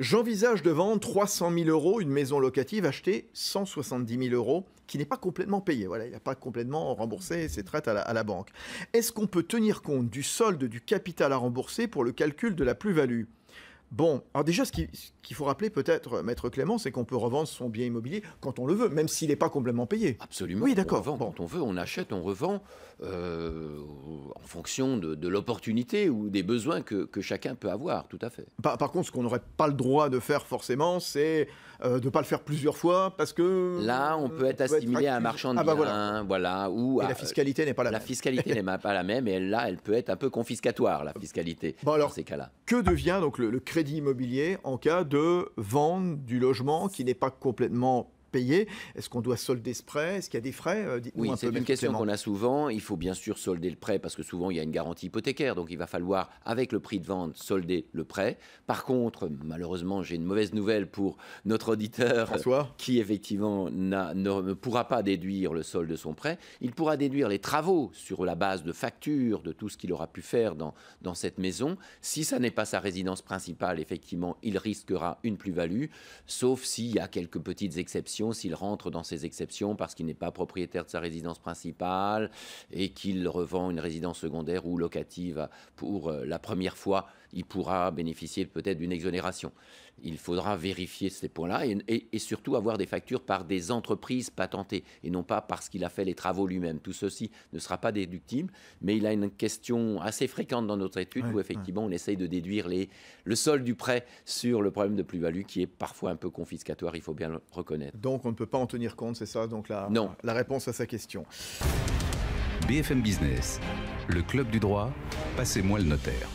J'envisage de vendre 300 000 € une maison locative achetée 170 000 €, qui n'est pas complètement payée. Voilà, il n'a pas complètement remboursé ses traites à la banque. Est-ce qu'on peut tenir compte du solde du capital à rembourser pour le calcul de la plus-value ? Bon, alors déjà, ce qu'il faut rappeler peut-être, Maître Clément, c'est qu'on peut revendre son bien immobilier quand on le veut, même s'il n'est pas complètement payé. Absolument. Oui, d'accord. On revend quand on veut, on achète, on revend en fonction de l'opportunité ou des besoins que chacun peut avoir, tout à fait. Par contre, ce qu'on n'aurait pas le droit de faire forcément, c'est de ne pas le faire plusieurs fois, parce que... Là, on peut être assimilé à un marchand de biens, voilà. Ou et la fiscalité n'est pas la même. La fiscalité n'est pas la même, et elle peut être un peu confiscatoire, la fiscalité, bon, alors, dans ces cas-là. Que devient donc le crédit immobilier en cas de vente du logement qui n'est pas complètement payé? Est-ce qu'on doit solder ce prêt? Est-ce qu'il y a des frais? Oui, c'est une question qu'on a souvent. Il faut bien sûr solder le prêt parce que souvent il y a une garantie hypothécaire. Donc il va falloir, avec le prix de vente, solder le prêt. Par contre, malheureusement, j'ai une mauvaise nouvelle pour notre auditeur François, qui effectivement ne pourra pas déduire le solde de son prêt. Il pourra déduire les travaux sur la base de factures, de tout ce qu'il aura pu faire dans cette maison. Si ça n'est pas sa résidence principale, effectivement, il risquera une plus-value, sauf s'il y a quelques petites exceptions. S'il rentre dans ces exceptions parce qu'il n'est pas propriétaire de sa résidence principale et qu'il revend une résidence secondaire ou locative pour la première fois, il pourra bénéficier peut-être d'une exonération. Il faudra vérifier ces points-là et surtout avoir des factures par des entreprises patentées et non pas parce qu'il a fait les travaux lui-même. Tout ceci ne sera pas déductible, mais il a une question assez fréquente dans notre étude où effectivement on essaye de déduire le solde du prêt sur le problème de plus-value qui est parfois un peu confiscatoire, il faut bien le reconnaître. Donc on ne peut pas en tenir compte, c'est ça donc la réponse à sa question. BFM Business, le club du droit, passez-moi le notaire.